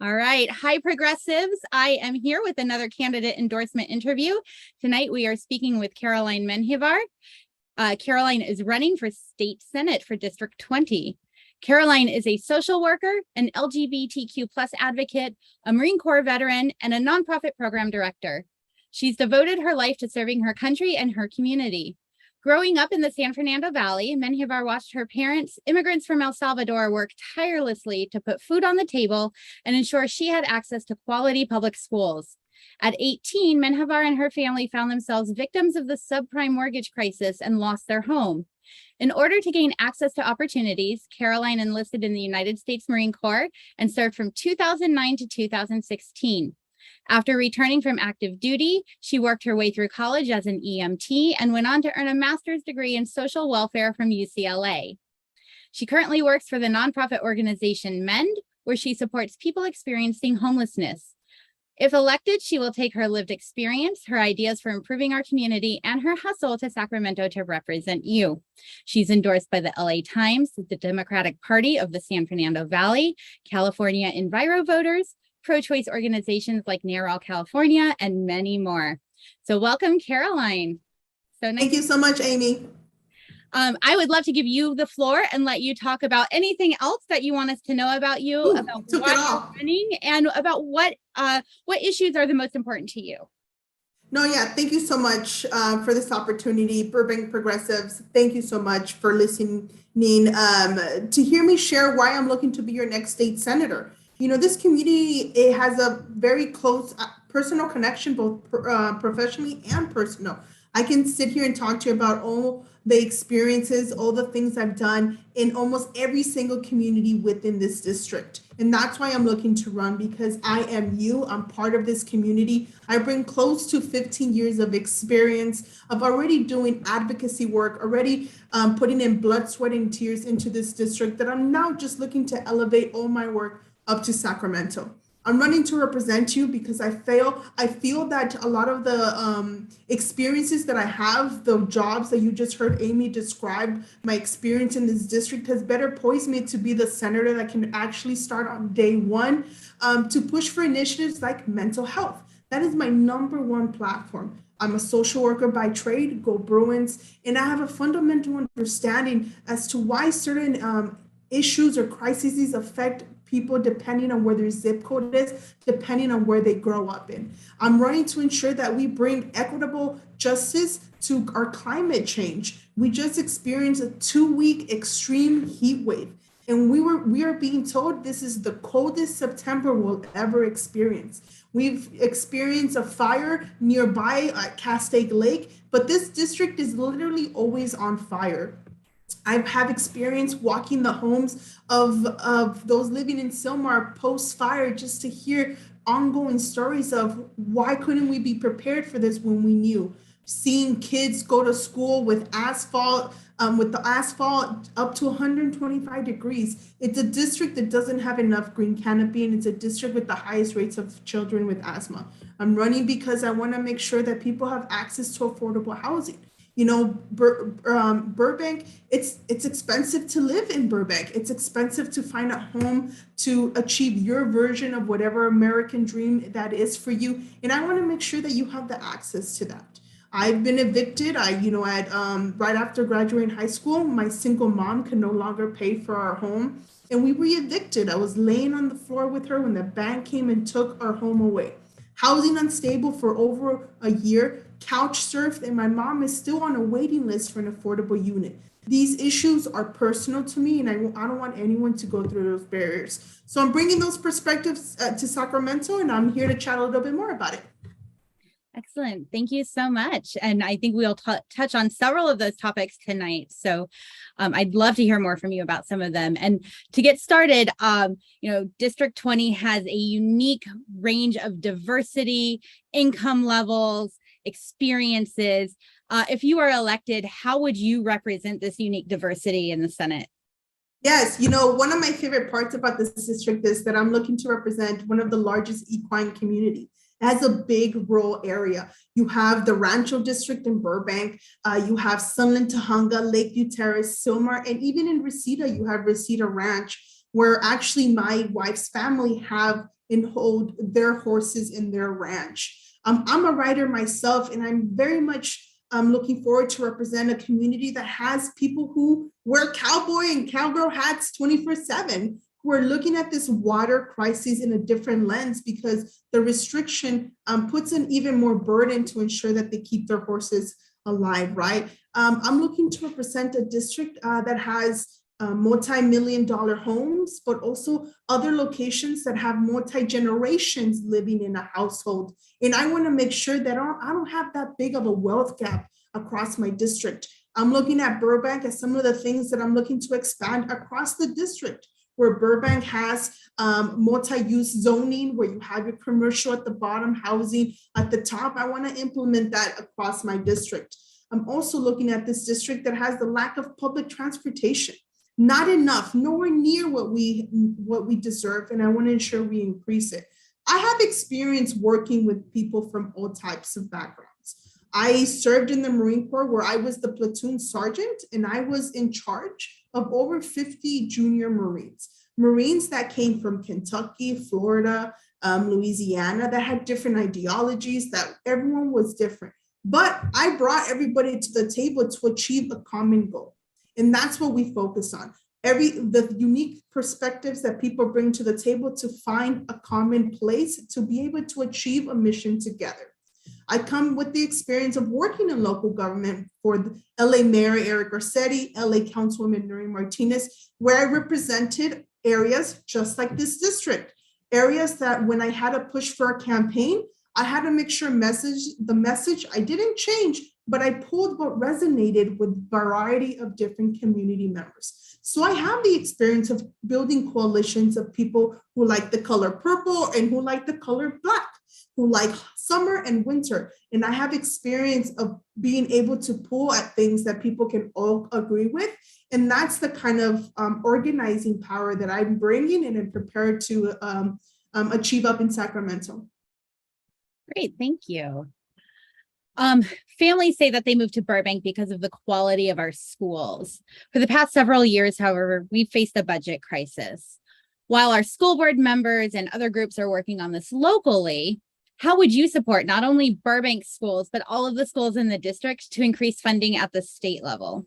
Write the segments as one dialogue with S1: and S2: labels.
S1: All right. Hi, Progressives. I am here with another candidate endorsement interview. Tonight, we are speaking with Caroline Menjivar. Caroline is running for State Senate for District 20. Caroline is a social worker, an LGBTQ+ advocate, a Marine Corps veteran, and a nonprofit program director. She's devoted her life to serving her country and her community. Growing up in the San Fernando Valley, Menjivar watched her parents, immigrants from El Salvador, work tirelessly to put food on the table and ensure she had access to quality public schools. At 18, Menjivar and her family found themselves victims of the subprime mortgage crisis and lost their home. In order to gain access to opportunities, Caroline enlisted in the United States Marine Corps and served from 2009 to 2016. After returning from active duty, she worked her way through college as an EMT and went on to earn a master's degree in social welfare from UCLA. She currently works for the nonprofit organization MEND, where she supports people experiencing homelessness. If elected, she will take her lived experience, her ideas for improving our community, and her hustle to Sacramento to represent you. She's endorsed by the LA Times, the Democratic Party of the San Fernando Valley, California Enviro Voters, pro-choice organizations like NARAL California, and many more. So welcome, Caroline.
S2: Thank you so much, Amy.
S1: I would love to give you the floor and let you talk about anything else that you want us to know about you, about why you're running, and about what issues are the most important to you.
S2: Thank you so much for this opportunity. Burbank Progressives, thank you so much for listening to hear me share why I'm looking to be your next state senator. You know, this community, it has a very close personal connection, both professionally and personal. I can sit here and talk to you about all the experiences, all the things I've done in almost every single community within this district. And that's why I'm looking to run, because I am you. I'm part of this community. I bring close to 15 years of experience of already doing advocacy work, already putting in blood, sweat, and tears into this district, that I'm now just looking to elevate all my work up to Sacramento. I'm running to represent you because I feel that a lot of the experiences that I have, the jobs that you just heard Amy describe, my experience in this district has better poised me to be the senator that can actually start on day one to push for initiatives like mental health. That is my #1 platform. I'm a social worker by trade, go Bruins, and I have a fundamental understanding as to why certain issues or crises affect people depending on where their zip code is, depending on where they grow up in. I'm running to ensure that we bring equitable justice to our climate change. We just experienced a 2-week extreme heat wave, and we are being told this is the coldest September we'll ever experience. We've experienced a fire nearby at Castaic Lake, but this district is literally always on fire. I have experience walking the homes of those living in Sylmar post-fire just to hear ongoing stories of why couldn't we be prepared for this when we knew. Seeing kids go to school with asphalt, with the asphalt up to 125 degrees. It's a district that doesn't have enough green canopy, and it's a district with the highest rates of children with asthma. I'm running because I want to make sure that people have access to affordable housing. You know, Burbank, it's expensive to live in Burbank. It's expensive to find a home to achieve your version of whatever American dream that is for you. And I want to make sure that you have the access to that. I've been evicted. Right after graduating high school, my single mom could no longer pay for our home, and we were evicted. I was laying on the floor with her when the bank came and took our home away. Housing unstable for over a year, couch surfed, and my mom is still on a waiting list for an affordable unit. These issues are personal to me, and I don't want anyone to go through those barriers. So I'm bringing those perspectives to Sacramento, and I'm here to chat a little bit more about it.
S1: Excellent. Thank you so much. And I think we'll touch on several of those topics tonight. So I'd love to hear more from you about some of them. And to get started, District 20 has a unique range of diversity, income levels, experiences. If you are elected, how would you represent this unique diversity in the Senate?
S2: Yes, one of my favorite parts about this district is that I'm looking to represent one of the largest equine communities. It has a big rural area. You have the Rancho District in Burbank, you have Sunland, Tujunga, Lakeview Terrace, Sylmar, and even in Reseda, you have Reseda Ranch, where actually my wife's family have and hold their horses in their ranch. I'm a writer myself, and I'm very much looking forward to represent a community that has people who wear cowboy and cowgirl hats 24/7. We're looking at this water crisis in a different lens because the restriction puts an even more burden to ensure that they keep their horses alive, right? I'm looking to represent a district that has multi-million-dollar homes, but also other locations that have multi-generations living in a household. And I want to make sure that I don't have that big of a wealth gap across my district. I'm looking at Burbank as some of the things that I'm looking to expand across the district, where Burbank has multi-use zoning, where you have your commercial at the bottom, housing at the top. I want to implement that across my district. I'm also looking at this district that has the lack of public transportation. Not enough, nowhere near what we deserve, and I want to ensure we increase it. I have experience working with people from all types of backgrounds. I served in the Marine Corps, where I was the platoon sergeant, and I was in charge of over 50 junior Marines that came from Kentucky, Florida, Louisiana, that had different ideologies, that everyone was different. But I brought everybody to the table to achieve a common goal. And that's what we focus on. The unique perspectives that people bring to the table to find a common place to be able to achieve a mission together. I come with the experience of working in local government for the LA Mayor Eric Garcetti, LA Councilwoman Noreen Martinez, where I represented areas just like this district, areas that when I had to push for a campaign, I had to make sure the message I didn't change, but I pulled what resonated with a variety of different community members. So I have the experience of building coalitions of people who like the color purple and who like the color black, who like summer and winter. And I have experience of being able to pull at things that people can all agree with. And that's the kind of organizing power that I'm bringing and am prepared to achieve up in Sacramento.
S1: Great, thank you. Families say that they moved to Burbank because of the quality of our schools. For the past several years, however, we've faced a budget crisis. While our school board members and other groups are working on this locally, how would you support not only Burbank schools, but all of the schools in the district to increase funding at the state level?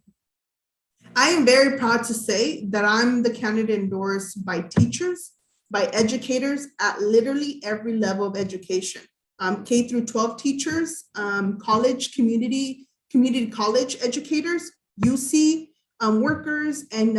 S2: I am very proud to say that I'm the candidate endorsed by teachers, by educators at literally every level of education. K through 12 teachers, college, community college educators, UC workers, and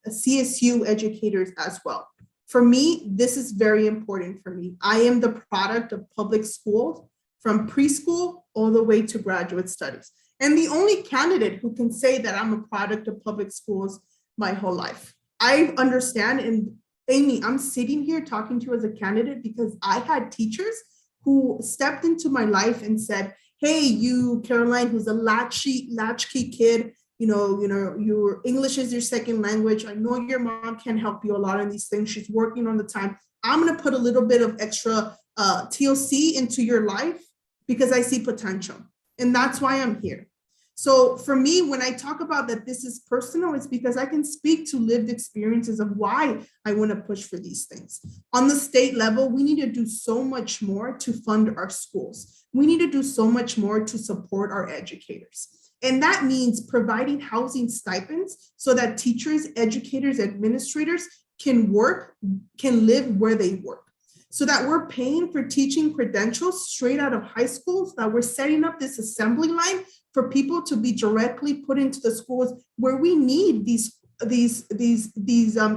S2: CSU educators as well. For me, this is very important for me. I am the product of public schools from preschool all the way to graduate studies. And the only candidate who can say that I'm a product of public schools my whole life. I understand, and Amy, I'm sitting here talking to you as a candidate because I had teachers who stepped into my life and said, hey, you, Caroline, who's a latchkey kid, your English is your second language. I know your mom can help you a lot on these things. She's working on the time. I'm going to put a little bit of extra TLC into your life because I see potential. And that's why I'm here. So for me, when I talk about that this is personal, it's because I can speak to lived experiences of why I want to push for these things. On the state level, we need to do so much more to fund our schools. We need to do so much more to support our educators. And that means providing housing stipends so that teachers, educators, administrators can live where they work. So that we're paying for teaching credentials straight out of high schools, that we're setting up this assembly line for people to be directly put into the schools where we need these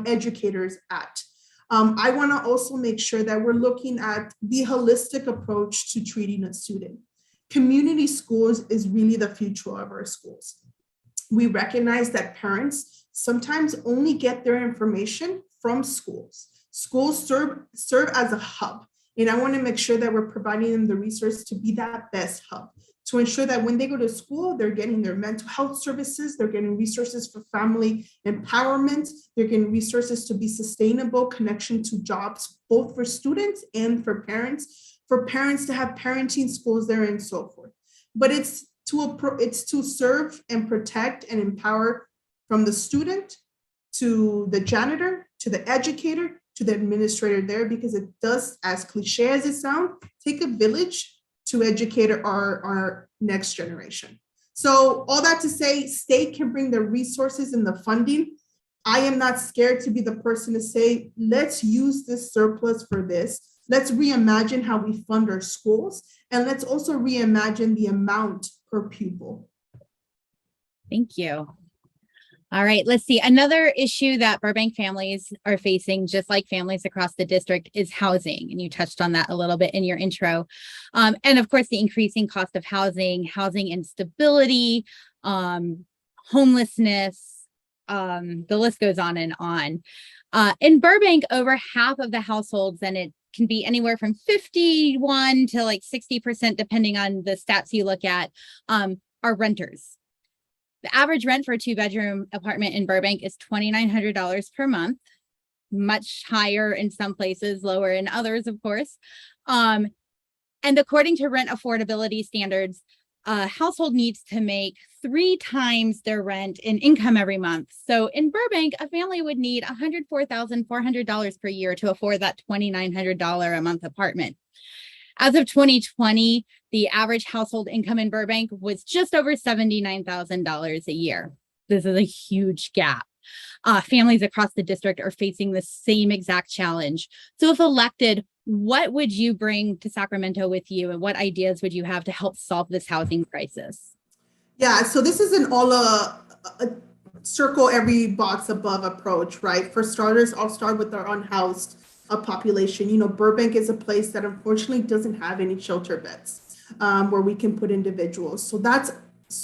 S2: educators at. I want to also make sure that we're looking at the holistic approach to treating a student. Community schools is really the future of our schools. We recognize that parents sometimes only get their information from schools. Schools serve as a hub, and I want to make sure that we're providing them the resource to be that best hub, to ensure that when they go to school, they're getting their mental health services, they're getting resources for family empowerment, they're getting resources to be sustainable, connection to jobs, both for students and for parents to have parenting schools there and so forth. But it's to serve and protect and empower from the student to the janitor to the educator, to the administrator there, because it does, as cliche as it sounds, take a village to educate our next generation. So all that to say, state can bring the resources and the funding. I am not scared to be the person to say, let's use this surplus for this. Let's reimagine how we fund our schools, and let's also reimagine the amount per pupil.
S1: Thank you. All right, let's see. Another issue that Burbank families are facing, just like families across the district, is housing. And you touched on that a little bit in your intro. And of course, the increasing cost of housing, housing instability, homelessness, the list goes on and on. In Burbank, over half of the households, and it can be anywhere from 51 to like 60%, depending on the stats you look at, are renters. The average rent for a 2-bedroom apartment in Burbank is $2,900 per month, much higher in some places, lower in others, of course. And according to rent affordability standards, a household needs to make 3 times their rent in income every month. So in Burbank, a family would need $104,400 per year to afford that $2,900 a month apartment. As of 2020, the average household income in Burbank was just over $79,000 a year. This is a huge gap. Families across the district are facing the same exact challenge. So if elected, what would you bring to Sacramento with you, and what ideas would you have to help solve this housing crisis?
S2: Yeah, so this is an all a circle every box above approach, right? For starters, I'll start with our unhoused population. You know, Burbank is a place that unfortunately doesn't have any shelter beds where we can put individuals. So that's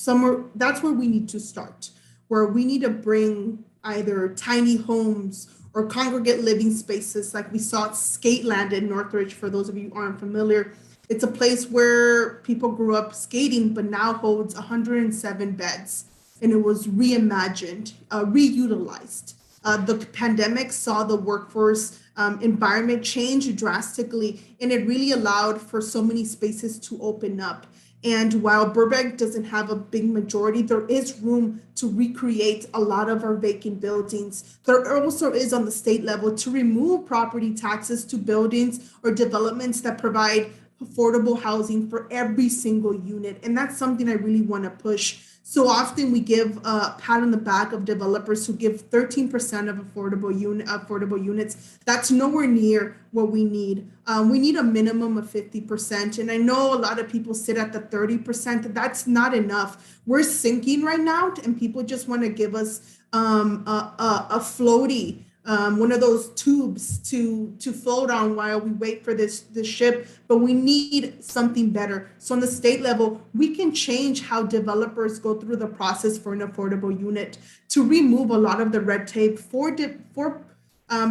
S2: where we need to start, where we need to bring either tiny homes or congregate living spaces like we saw at Skateland in Northridge. For those of you who aren't familiar, it's a place where people grew up skating, but now holds 107 beds. And it was reimagined, reutilized. The pandemic saw the workforce environment change drastically, and it really allowed for so many spaces to open up. And while Burbank doesn't have a big majority, there is room to recreate a lot of our vacant buildings. There also is on the state level to remove property taxes to buildings or developments that provide affordable housing for every single unit. And that's something I really want to push. So often we give a pat on the back of developers who give 13% of affordable units. That's nowhere near what we need. We need a minimum of 50%. And I know a lot of people sit at the 30%. That's not enough. We're sinking right now, and people just want to give us a floaty, one of those tubes to float on while we wait for this ship, but we need something better. So on the state level, we can change how developers go through the process for an affordable unit to remove a lot of the red tape.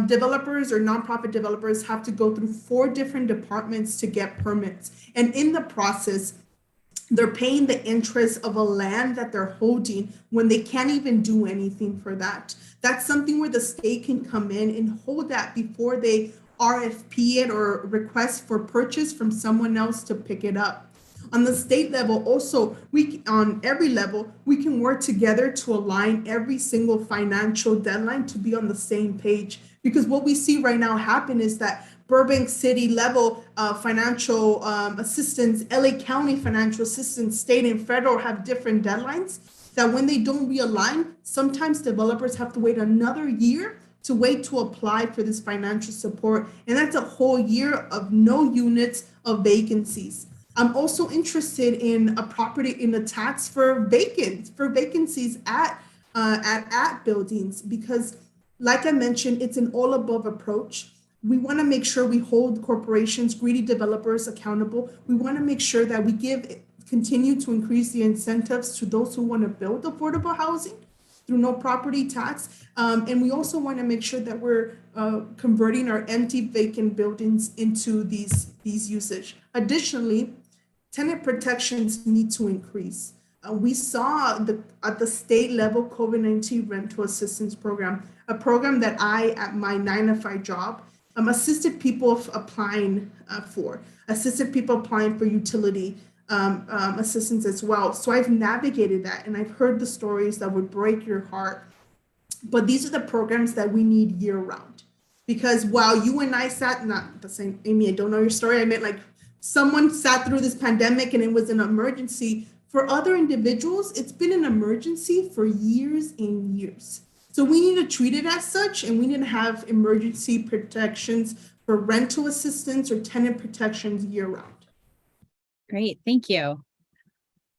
S2: Developers or nonprofit developers have to go through 4 different departments to get permits. And in the process, they're paying the interest of a land that they're holding when they can't even do anything for that. That's something where the state can come in and hold that before they RFP it or request for purchase from someone else to pick it up. On the state level, also, on every level, we can work together to align every single financial deadline to be on the same page. Because what we see right now happen is that Burbank City level financial assistance, LA County financial assistance, state and federal have different deadlines that when they don't realign, sometimes developers have to wait another year to wait to apply for this financial support. And that's a whole year of no units of vacancies. I'm also interested in a tax for vacancies at buildings, because like I mentioned, it's an all above approach. We want to make sure we hold corporations, greedy developers accountable. We want to make sure that we continue to increase the incentives to those who want to build affordable housing through no property tax. And we also want to make sure that we're converting our empty vacant buildings into these usage. Additionally, tenant protections need to increase. We saw at the state level COVID-19 rental assistance program, a program that I, at my 9-to-5 job, assisted people applying for utility assistance as well. So I've navigated that, and I've heard the stories that would break your heart. But these are the programs that we need year round. Because while you and I sat, not the same, Amy, I don't know your story. I meant like someone sat through this pandemic and it was an emergency. For other individuals, it's been an emergency for years and years. So we need to treat it as such, and we need to have emergency protections for rental assistance or tenant protections year round.
S1: Great, thank you.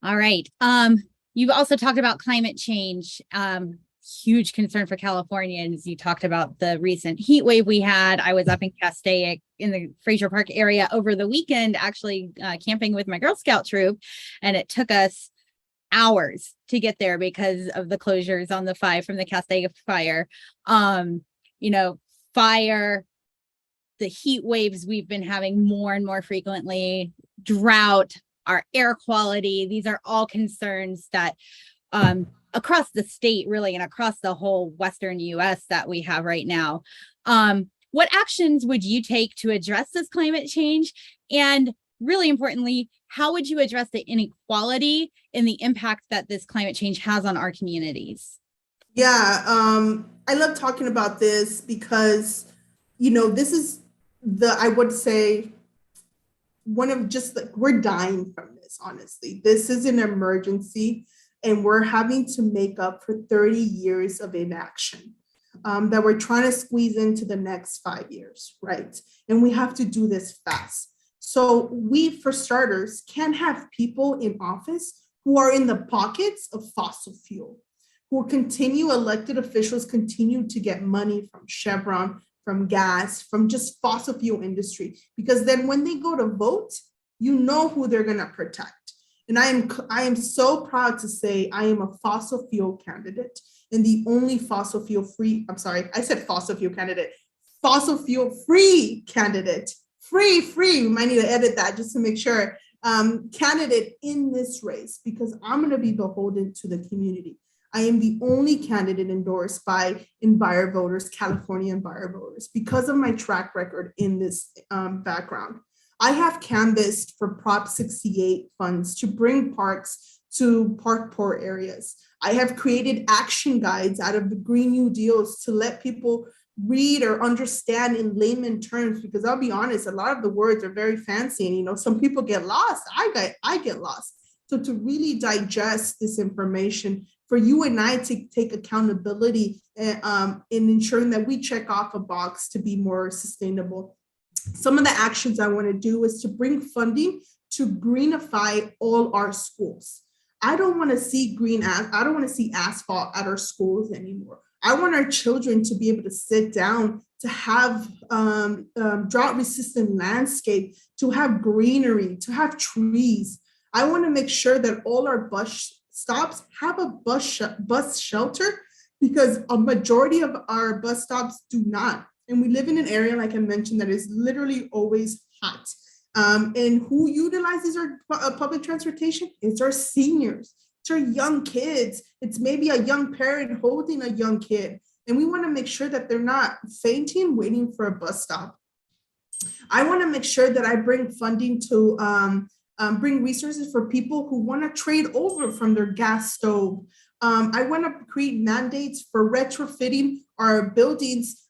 S1: All right. You've also talked about climate change. Huge concern for Californians. You talked about the recent heat wave we had. I was up in Castaic in the Fraser Park area over the weekend, actually camping with my Girl Scout troop, and it took us hours to get there because of the closures on the 5 from the Castaic fire. Fire, the heat waves we've been having more and more frequently, drought, our air quality. These are all concerns that across the state, really, and across the whole Western US that we have right now. What actions would you take to address this climate change? And really importantly, how would you address the inequality and the impact that this climate change has on our communities?
S2: Yeah, I love talking about this because, this is I would say, one of just like, we're dying from this, honestly. This is an emergency, and we're having to make up for 30 years of inaction that we're trying to squeeze into the next 5 years, right? And we have to do this fast. So we, for starters, can't have people in office who are in the pockets of fossil fuel, elected officials continue to get money from Chevron, from gas, from just fossil fuel industry, because then when they go to vote, you know who they're going to protect. And I am so proud to say I am a fossil fuel candidate, and the only fossil fuel free candidate, we might need to edit that just to make sure, candidate in this race, because I'm going to be beholden to the community. I am the only candidate endorsed by Enviro voters, California Enviro voters, because of my track record in this background. I have canvassed for Prop 68 funds to bring parks to park poor areas. I have created action guides out of the Green New Deals to let people read or understand in layman terms, because I'll be honest, a lot of the words are very fancy, and some people get lost. I get lost. So to really digest this information, for you and I to take accountability in ensuring that we check off a box to be more sustainable. Some of the actions I want to do is to bring funding to greenify all our schools. I don't want to see asphalt at our schools anymore. I want our children to be able to sit down, to have drought resistant landscape, to have greenery, to have trees. I want to make sure that all our bus stops have a bus shelter, because a majority of our bus stops do not. And we live in an area, like I mentioned, that is literally always hot. And who utilizes our public transportation? It's our seniors. It's our young kids. It's maybe a young parent holding a young kid. And we want to make sure that they're not fainting waiting for a bus stop. I want to make sure that I bring funding to bring resources for people who want to trade over from their gas stove. I want to create mandates for retrofitting our buildings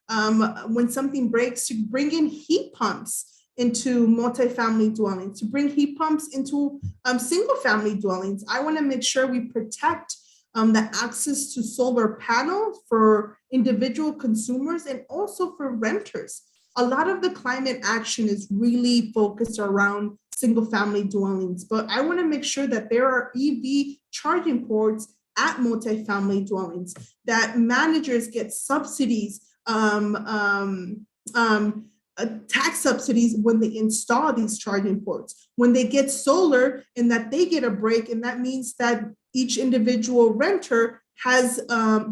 S2: when something breaks, to bring in heat pumps into multifamily dwellings, to bring heat pumps into single family dwellings. I want to make sure we protect the access to solar panels for individual consumers and also for renters. A lot of the climate action is really focused around single family dwellings, but I want to make sure that there are EV charging ports at multifamily dwellings, that managers get subsidies, tax subsidies when they install these charging ports, when they get solar, and that they get a break. And that means that each individual renter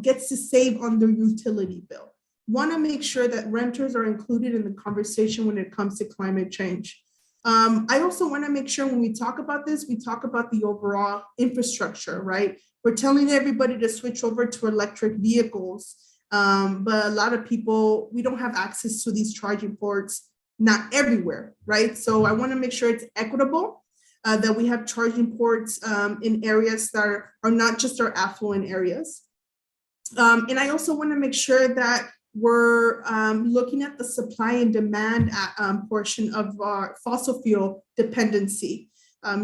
S2: gets to save on their utility bill. Want to make sure that renters are included in the conversation when it comes to climate change. I also want to make sure when we talk about this, we talk about the overall infrastructure, right? We're telling everybody to switch over to electric vehicles, but a lot of people, we don't have access to these charging ports, not everywhere, right? So I want to make sure it's equitable, that we have charging ports in areas that are not just our affluent areas. And I also want to make sure that we're looking at the supply and demand portion of our fossil fuel dependency.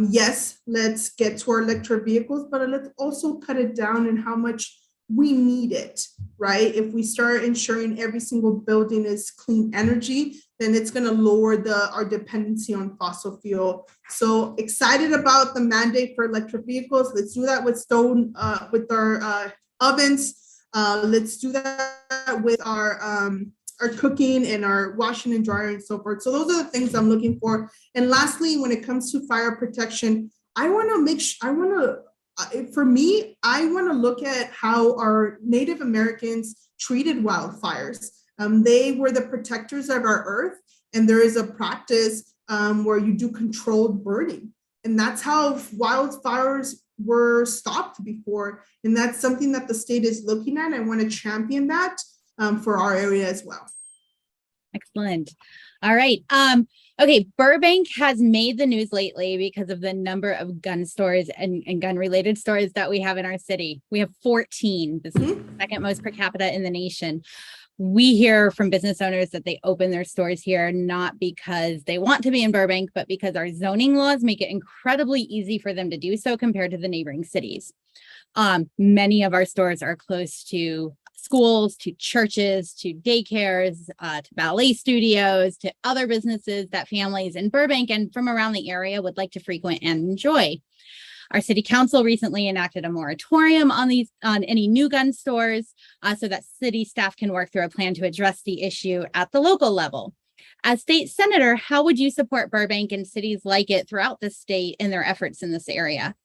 S2: Yes, let's get to our electric vehicles, but let's also cut it down in how much we need it, right? If we start ensuring every single building is clean energy, then it's going to lower our dependency on fossil fuel. So excited about the mandate for electric vehicles. Let's do that with with our ovens. Let's do that with our cooking and our washing and drying and so forth. So those are the things I'm looking for. And lastly, when it comes to fire protection, I want to look at how our Native Americans treated wildfires. They were the protectors of our earth, and there is a practice where you do controlled burning. And that's how wildfires were stopped before. And that's something that the state is looking at. I want to champion that for our area as well.
S1: Excellent. All right. Okay. Burbank has made the news lately because of the number of gun stores and gun related stores that we have in our city. We have 14. This is the second most per capita in the nation. We hear from business owners that they open their stores here not because they want to be in Burbank, but because our zoning laws make it incredibly easy for them to do so compared to the neighboring cities. Many of our stores are close to schools, to churches, to daycares, to ballet studios, to other businesses that families in Burbank and from around the area would like to frequent and enjoy. Our city council recently enacted a moratorium on any new gun stores so that city staff can work through a plan to address the issue at the local level. As state senator, how would you support Burbank and cities like it throughout the state in their efforts in this area?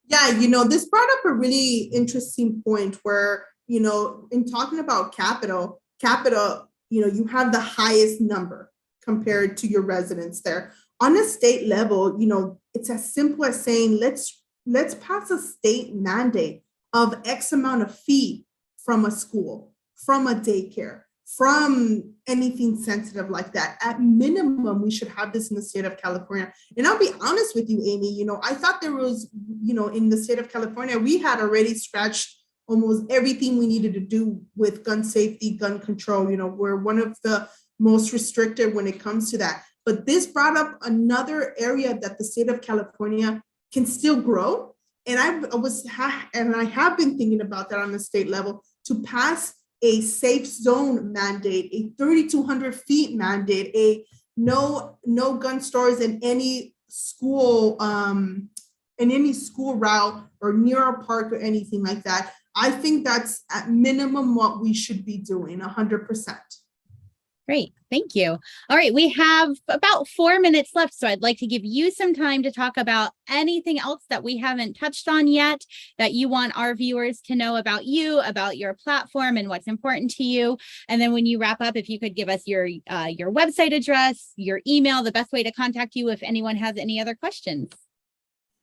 S2: Yeah, this brought up a really interesting point where, in talking about capital, you have the highest number compared to your residents there. On a state level, it's as simple as saying, let's pass a state mandate of X amount of feet from a school, from a daycare, from anything sensitive like that. At minimum, we should have this in the state of California. And I'll be honest with you, Amy, I thought there was, in the state of California, we had already scratched almost everything we needed to do with gun safety, gun control. We're one of the most restrictive when it comes to that. But this brought up another area that the state of California can still grow. And I have been thinking about that on the state level to pass a safe zone mandate, a 3,200 feet mandate, a no gun stores in any school route or near a park or anything like that. I think that's at minimum what we should be doing, 100%.
S1: Great. Thank you. All right. We have about 4 minutes left, so I'd like to give you some time to talk about anything else that we haven't touched on yet that you want our viewers to know about you, about your platform and what's important to you. And then when you wrap up, if you could give us your website address, your email, the best way to contact you if anyone has any other questions.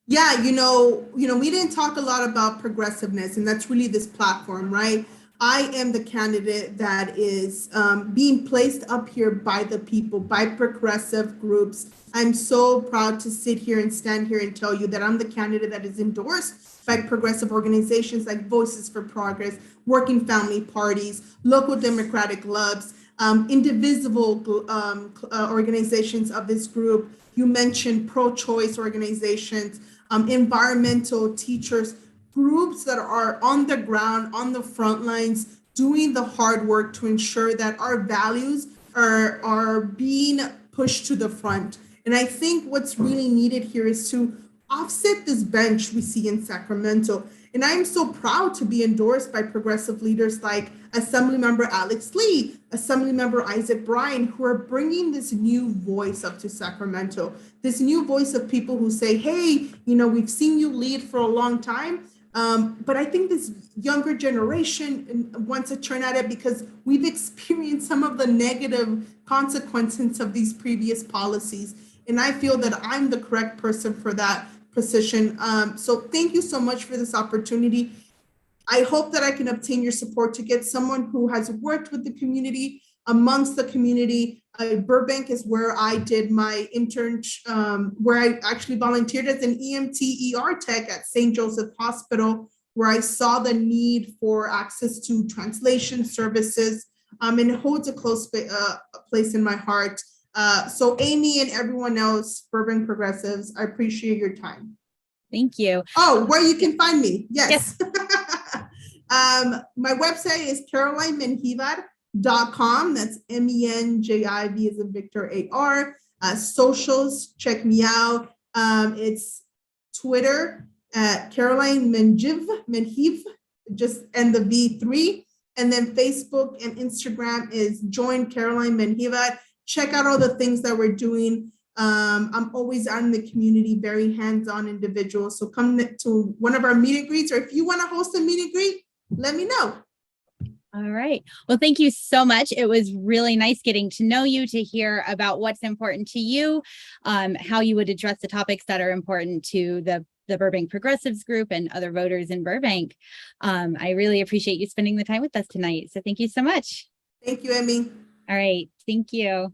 S2: Yeah, we didn't talk a lot about progressiveness, and that's really this platform, right? I am the candidate that is being placed up here by the people, by progressive groups. I'm so proud to sit here and stand here and tell you that I'm the candidate that is endorsed by progressive organizations like Voices for Progress, Working Family Parties, local Democratic clubs, indivisible organizations of this group. You mentioned pro-choice organizations, environmental teachers, groups that are on the ground, on the front lines, doing the hard work to ensure that our values are being pushed to the front. And I think what's really needed here is to offset this bench we see in Sacramento. And I'm so proud to be endorsed by progressive leaders like Assemblymember Alex Lee, Assemblymember Isaac Bryan, who are bringing this new voice up to Sacramento, this new voice of people who say, hey, we've seen you lead for a long time, but I think this younger generation wants to turn at it because we've experienced some of the negative consequences of these previous policies. And I feel that I'm the correct person for that position. So thank you so much for this opportunity. I hope that I can obtain your support to get someone who has worked with the community, amongst the community. Burbank is where I did my internship, where I actually volunteered as an EMT ER tech at St. Joseph Hospital, where I saw the need for access to translation services, and it holds a close place in my heart. So Amy and everyone else, Burbank Progressives, I appreciate your time.
S1: Thank you.
S2: Oh, where you can find me. Yes.
S1: Yes.
S2: My website is carolinemenjivar.com. That's MENJIV as in Victor AR. Socials, check me out. It's Twitter at Caroline Menjiv, just and the V3. And then Facebook and Instagram is Join Caroline Menjivar. Check out all the things that we're doing. I'm always out in the community, very hands-on individual. So come to one of our meet and greets, or if you want to host a meet and greet, let me know.
S1: All right. Well, thank you so much. It was really nice getting to know you, to hear about what's important to you, how you would address the topics that are important to the Burbank Progressives group and other voters in Burbank. I really appreciate you spending the time with us tonight. So thank you so much.
S2: Thank you, Emmy.
S1: All right. Thank you.